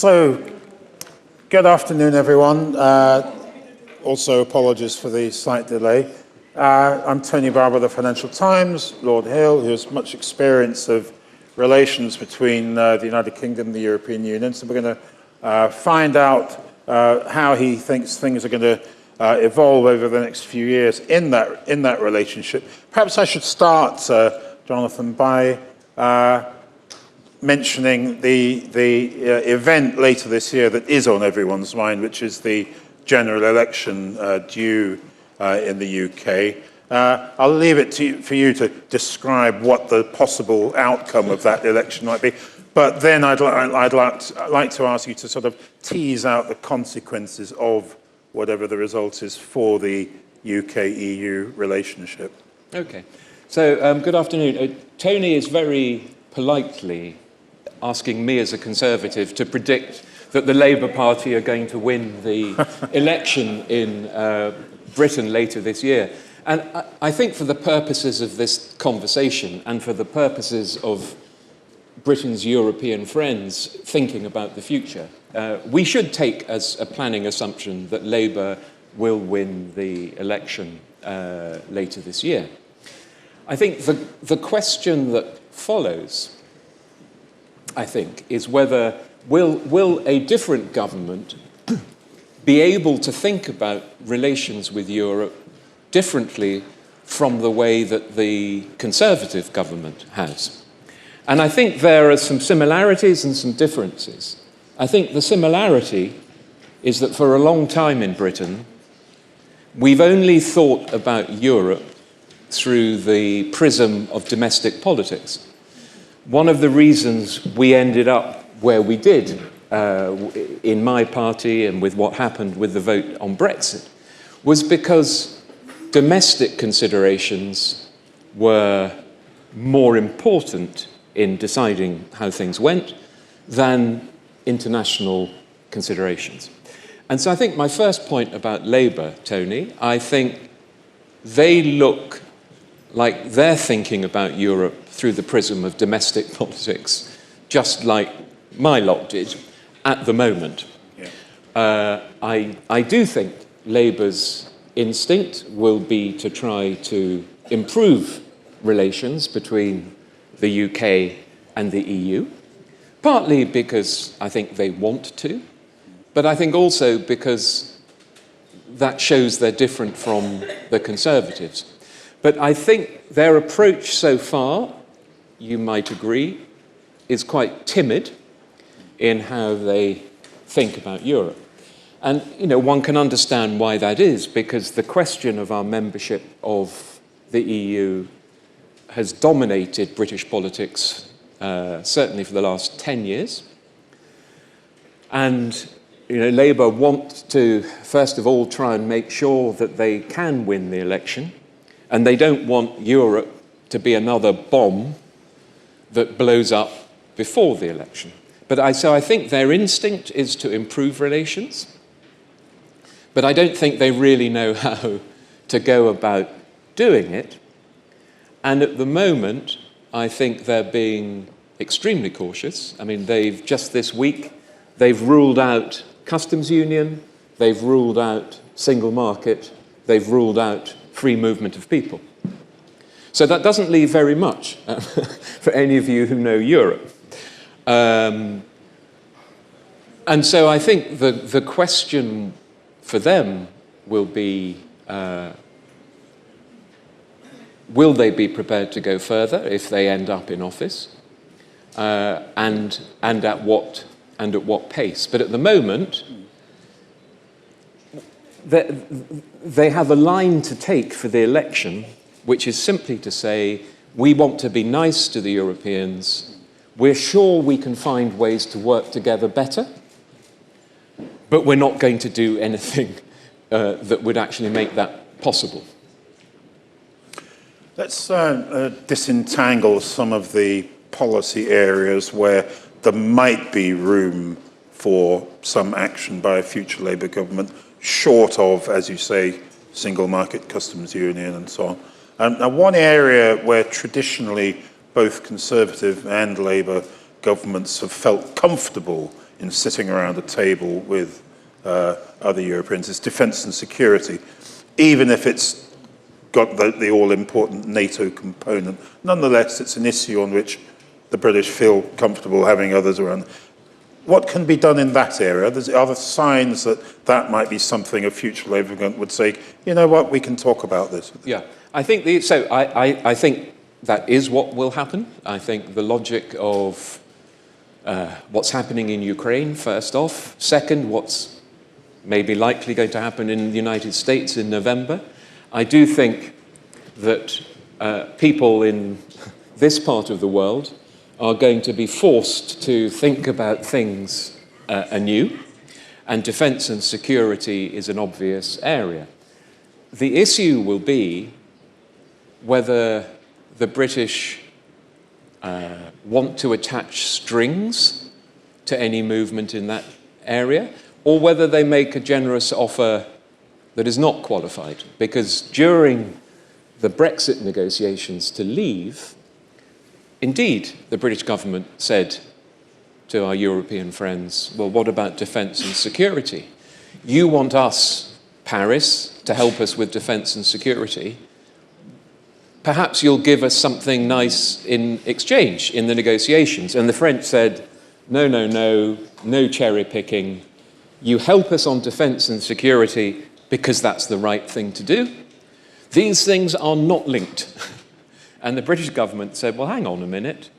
So, good afternoon, everyone. Also, apologies for the slight delay. I'm Tony Barber of the Financial Times, Lord Hill, who has much experience of relations between the United Kingdom and the European Union. So we're going to find out how he thinks things are going to evolve over the next few years in that relationship. Perhaps I should start, Jonathan, by mentioning the event later this year that is on everyone's mind, which is the general election due in the UK. I'll leave it for you to describe what the possible outcome of that election might be. But then I'd like to ask you to sort of tease out the consequences of whatever the result is for the UK-EU relationship. Okay. So good afternoon. Tony is very politely asking me as a Conservative to predict that the Labour Party are going to win the election in Britain later this year. And I think for the purposes of this conversation and for the purposes of Britain's European friends thinking about the future, we should take as a planning assumption that Labour will win the election later this year. I think the question that follows, I think, is whether will a different government be able to think about relations with Europe differently from the way that the Conservative government has. And I think there are some similarities and some differences. I think the similarity is that for a long time in Britain, we've only thought about Europe through the prism of domestic politics. One of the reasons we ended up where we did in my party and with what happened with the vote on Brexit was because domestic considerations were more important in deciding how things went than international considerations. And so I think my first point about Labour, Tony, I think they look like they're thinking about Europe through the prism of domestic politics, just like my lot did at the moment. Yeah. I do think Labour's instinct will be to try to improve relations between the UK and the EU, partly because I think they want to, but I think also because that shows they're different from the Conservatives. But I think their approach so far, you might agree, is quite timid in how they think about Europe. And, you know, one can understand why that is, because the question of our membership of the EU has dominated British politics, certainly for the last 10 years. And, you know, Labour want to, first of all, try and make sure that they can win the election. And they don't want Europe to be another bomb that blows up before the election. So I think their instinct is to improve relations, but I don't think they really know how to go about doing it. And at the moment, I think they're being extremely cautious. I mean, just this week, they've ruled out customs union, they've ruled out single market, they've ruled out free movement of people. So that doesn't leave very much for any of you who know Europe. And so I think the question for them will be, will they be prepared to go further if they end up in office? And at what pace? But at the moment, they have a line to take for the election, which is simply to say, we want to be nice to the Europeans, we're sure we can find ways to work together better, but we're not going to do anything that would actually make that possible. Let's disentangle some of the policy areas where there might be room for some action by a future Labour government, short of, as you say, single market customs union and so on. Now, one area where traditionally both Conservative and Labour governments have felt comfortable in sitting around a table with other Europeans is defence and security, even if it's got the all-important NATO component. Nonetheless, it's an issue on which the British feel comfortable having others around. What can be done in that area? Are there signs that that might be something a future Labour government would say, you know what, we can talk about this? Yeah, I think I think that is what will happen. I think the logic of what's happening in Ukraine, first off. Second, what's maybe likely going to happen in the United States in November. I do think that people in this part of the world are going to be forced to think about things anew, and defence and security is an obvious area. The issue will be whether the British want to attach strings to any movement in that area, or whether they make a generous offer that is not qualified. Because during the Brexit negotiations to leave, indeed, the British government said to our European friends, well, what about defence and security? You want us, Paris, to help us with defence and security. Perhaps you'll give us something nice in exchange in the negotiations. And the French said, no, no, no, no cherry picking. You help us on defence and security because that's the right thing to do. These things are not linked. And the British government said, well, hang on a minute.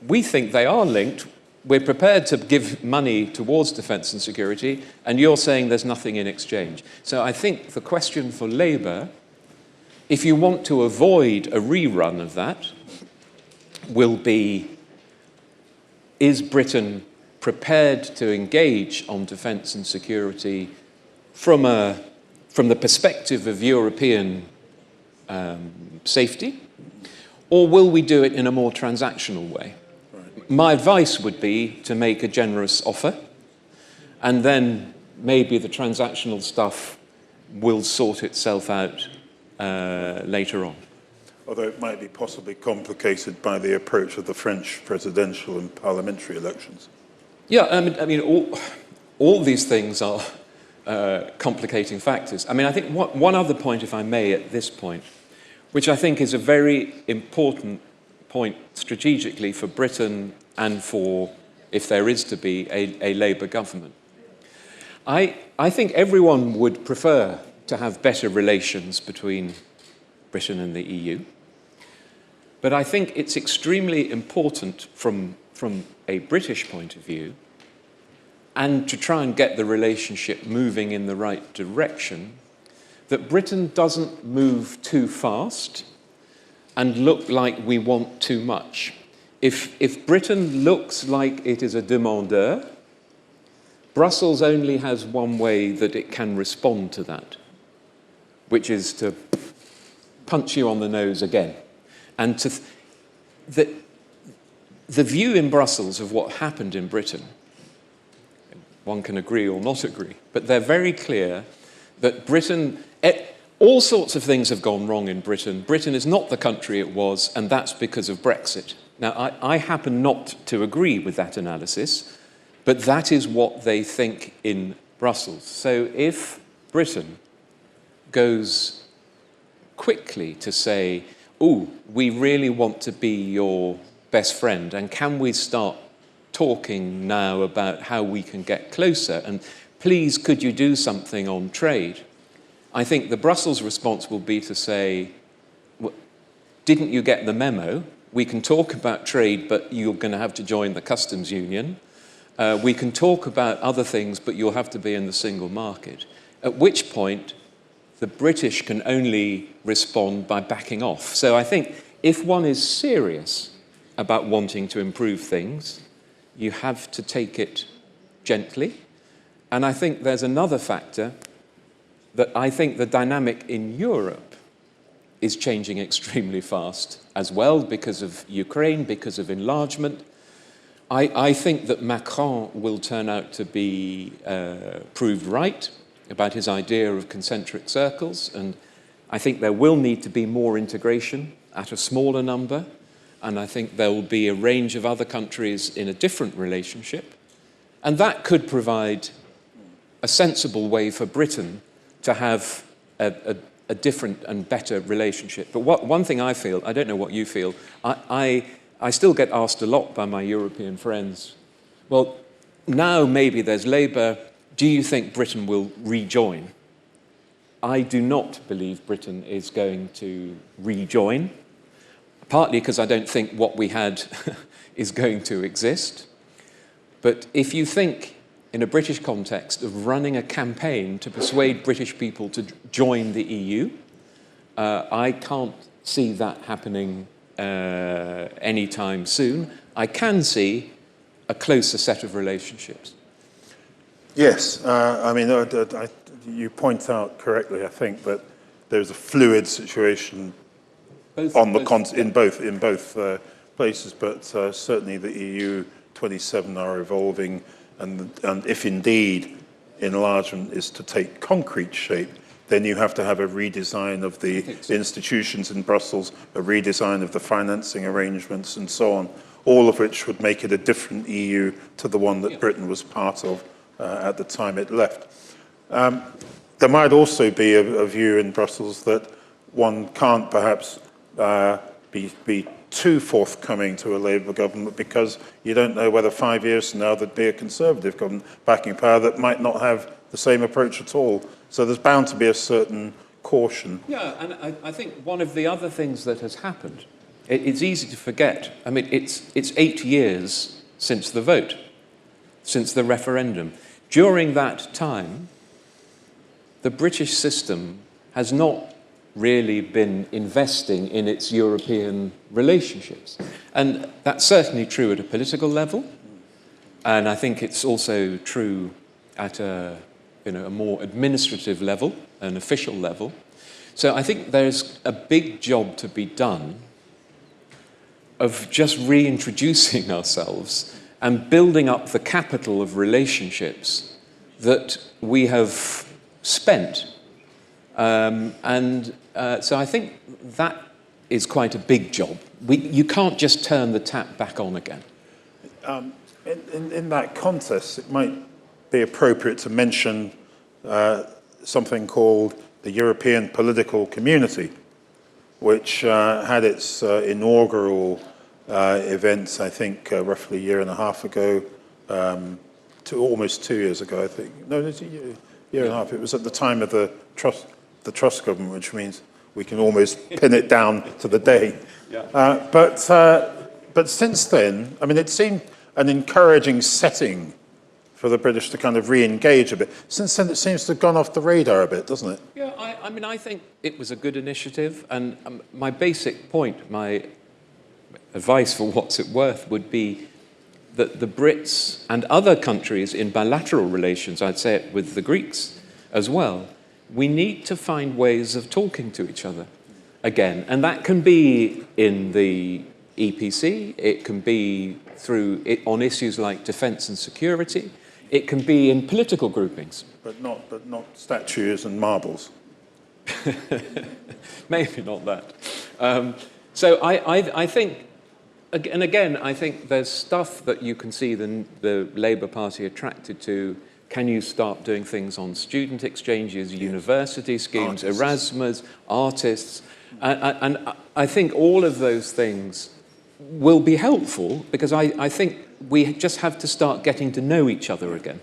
We think they are linked. We're prepared to give money towards defence and security, and you're saying there's nothing in exchange. So I think the question for Labour, if you want to avoid a rerun of that, will be, is Britain prepared to engage on defence and security from the perspective of European safety, or will we do it in a more transactional way? Right. My advice would be to make a generous offer, and then maybe the transactional stuff will sort itself out later on. Although it might be possibly complicated by the approach of the French presidential and parliamentary elections. Yeah, I mean all these things are complicating factors. I mean, I think one other point, if I may, at this point, which I think is a very important point strategically for Britain and for, if there is to be, a Labour government. I think everyone would prefer to have better relations between Britain and the EU. But I think it's extremely important from a British point of view, and to try and get the relationship moving in the right direction, that Britain doesn't move too fast and look like we want too much. If Britain looks like it is a demandeur, Brussels only has one way that it can respond to that, which is to punch you on the nose again. And the view in Brussels of what happened in Britain, one can agree or not agree, but they're very clear that Britain, all sorts of things have gone wrong in Britain. Britain is not the country it was, and that's because of Brexit. Now, I happen not to agree with that analysis, but that is what they think in Brussels. So if Britain goes quickly to say, oh, we really want to be your best friend, and can we start talking now about how we can get closer, and please could you do something on trade? I think the Brussels response will be to say, well, didn't you get the memo? We can talk about trade, but you're going to have to join the customs union. We can talk about other things, but you'll have to be in the single market. At which point, the British can only respond by backing off. So I think if one is serious about wanting to improve things, you have to take it gently. And I think there's another factor, that I think the dynamic in Europe is changing extremely fast as well, because of Ukraine, because of enlargement. I think that Macron will turn out to be proved right about his idea of concentric circles, and I think there will need to be more integration at a smaller number, and I think there will be a range of other countries in a different relationship. And that could provide a sensible way for Britain to have a different and better relationship. But one thing I feel, I don't know what you feel, I still get asked a lot by my European friends, well, now maybe there's Labour, do you think Britain will rejoin? I do not believe Britain is going to rejoin, partly because I don't think what we had is going to exist. But if you think in a British context of running a campaign to persuade British people to join the EU, I can't see that happening anytime soon. I can see a closer set of relationships. Yes, I mean, you point out correctly, I think, that there's a fluid situation in both places, but certainly the EU 27 are evolving, and if indeed enlargement is to take concrete shape, then you have to have a redesign of the institutions in Brussels, a redesign of the financing arrangements and so on, all of which would make it a different EU to the one that Britain was part of at the time it left. There might also be a view in Brussels that one can't perhaps be too forthcoming to a Labour government because you don't know whether 5 years from now there'd be a Conservative government backing power that might not have the same approach at all. So there's bound to be a certain caution. Yeah, and I think one of the other things that has happened, it's easy to forget. I mean, it's 8 years since the vote, since the referendum. During that time, the British system has not really been investing in its European relationships. And that's certainly true at a political level. And I think it's also true at a more administrative level, an official level. So I think there's a big job to be done of just reintroducing ourselves and building up the capital of relationships that we have spent. So I think that is quite a big job. You can't just turn the tap back on again. In that context, it might be appropriate to mention something called the European Political Community, which had its inaugural events, I think, roughly a year and a half ago, almost 2 years ago, I think. No, it's a year and a half. It was at the time of the Truss government, which means we can almost pin it down to the day. Yeah. But since then, I mean, it seemed an encouraging setting for the British to kind of re-engage a bit. Since then, it seems to have gone off the radar a bit, doesn't it? Yeah, I mean, I think it was a good initiative, and my basic point, my advice for what's it worth, would be that the Brits and other countries in bilateral relations, I'd say it with the Greeks as well, we need to find ways of talking to each other again. And that can be in the EPC, it can be on issues like defence and security, it can be in political groupings. But not statues and marbles. Maybe not that. So I think, and again, I think there's stuff that you can see the Labour Party attracted to. Can you start doing things on student exchanges, university schemes, artists. Erasmus, artists? And I think all of those things will be helpful because I think we just have to start getting to know each other again.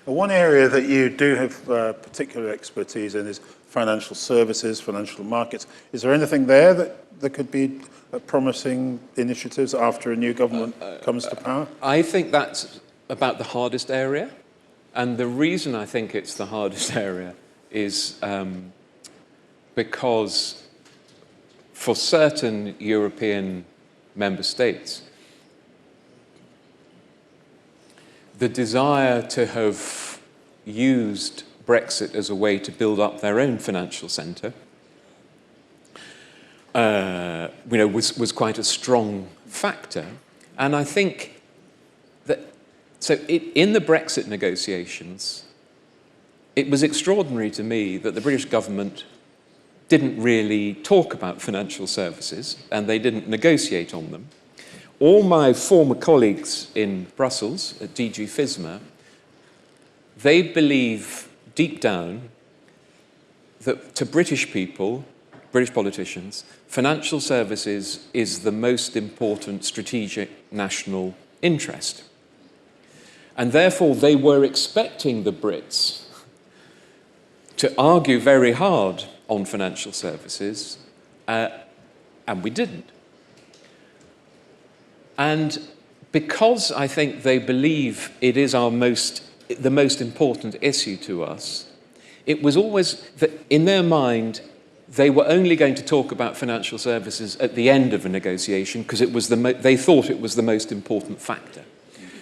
One area that you do have particular expertise in is financial services, financial markets. Is there anything there that could be promising initiatives after a new government comes to power? I think that's about the hardest area. And the reason I think it's the hardest area is because for certain European member states, the desire to have used Brexit as a way to build up their own financial centre was quite a strong factor. And I think in the Brexit negotiations, it was extraordinary to me that the British government didn't really talk about financial services and they didn't negotiate on them. all my former colleagues in Brussels at DG FISMA, they believe deep down that to British people, British politicians, financial services is the most important strategic national interest. And therefore, they were expecting the Brits to argue very hard on financial services, and we didn't. And because I think they believe it is the most important issue to us, it was always that in their mind, they were only going to talk about financial services at the end of a negotiation because they thought it was the most important factor.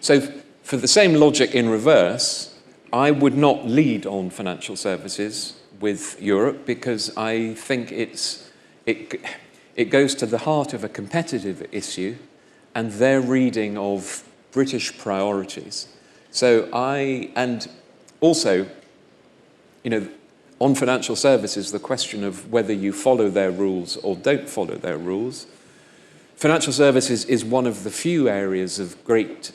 So for the same logic in reverse, I would not lead on financial services with Europe because I think it goes to the heart of a competitive issue and their reading of British priorities. So and also, on financial services, the question of whether you follow their rules or don't follow their rules, financial services is one of the few areas of great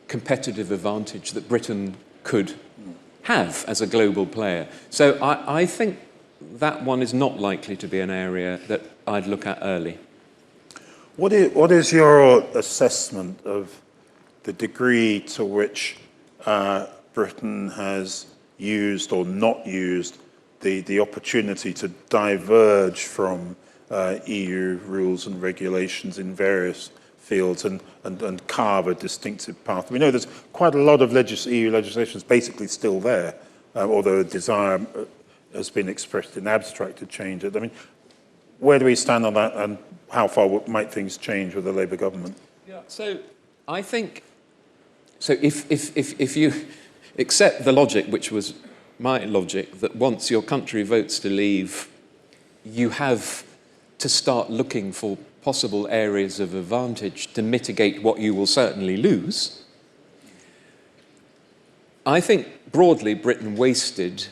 competitive advantage that Britain could have as a global player. So I think that one is not likely to be an area that I'd look at early. What is your assessment of the degree to which Britain has used or not used the opportunity to diverge from EU rules and regulations in various fields and carve a distinctive path? We know there's quite a lot of EU legislation is basically still there, although a desire has been expressed in abstract to change it. I mean, where do we stand on that, and how far might things change with the Labour government? Yeah, so I think, if you accept the logic, which was my logic, that once your country votes to leave, you have to start looking for possible areas of advantage to mitigate what you will certainly lose. I think broadly Britain wasted,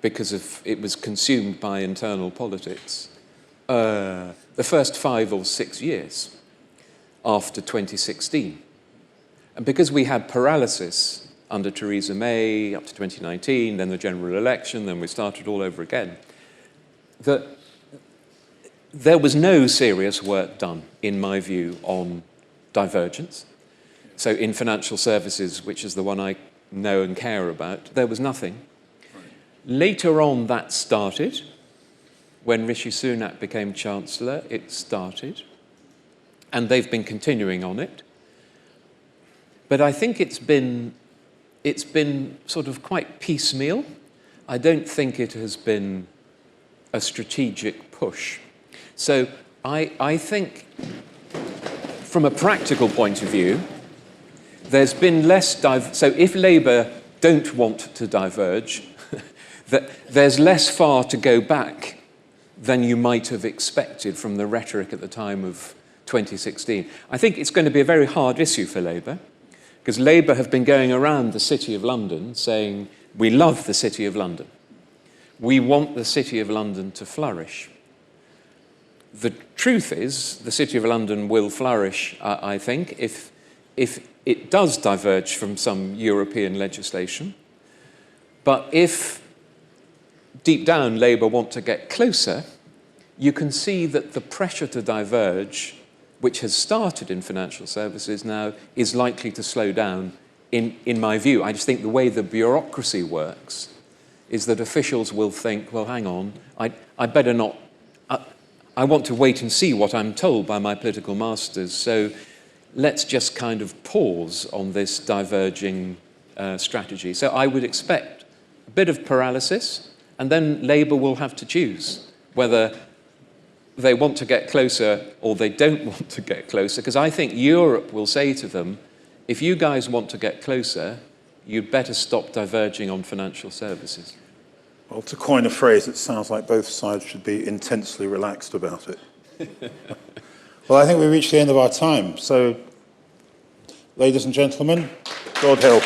because it was consumed by internal politics, the first 5 or 6 years after 2016. And because we had paralysis under Theresa May up to 2019, then the general election, then we started all over again, that there was no serious work done, in my view, on divergence. So in financial services, which is the one I know and care about, there was nothing. Right. Later on, that started. When Rishi Sunak became Chancellor, it started. And they've been continuing on it. But I think it's been sort of quite piecemeal. I don't think it has been a strategic push. So I think, from a practical point of view, there's been less so if Labour don't want to diverge, that there's less far to go back than you might have expected from the rhetoric at the time of 2016. I think it's going to be a very hard issue for Labour, because Labour have been going around the City of London saying, we love the City of London. We want the City of London to flourish. The truth is, the City of London will flourish, I think, if it does diverge from some European legislation. But if, deep down, Labour want to get closer, you can see that the pressure to diverge, which has started in financial services now, is likely to slow down, in my view. I just think the way the bureaucracy works is that officials will think, well, hang on, I better not, I want to wait and see what I'm told by my political masters, so let's just kind of pause on this diverging strategy. So I would expect a bit of paralysis, and then Labour will have to choose whether they want to get closer or they don't want to get closer, because I think Europe will say to them, if you guys want to get closer, you'd better stop diverging on financial services. Well, to coin a phrase, it sounds like both sides should be intensely relaxed about it. Well, I think we reached the end of our time. So, ladies and gentlemen, Lord Hill.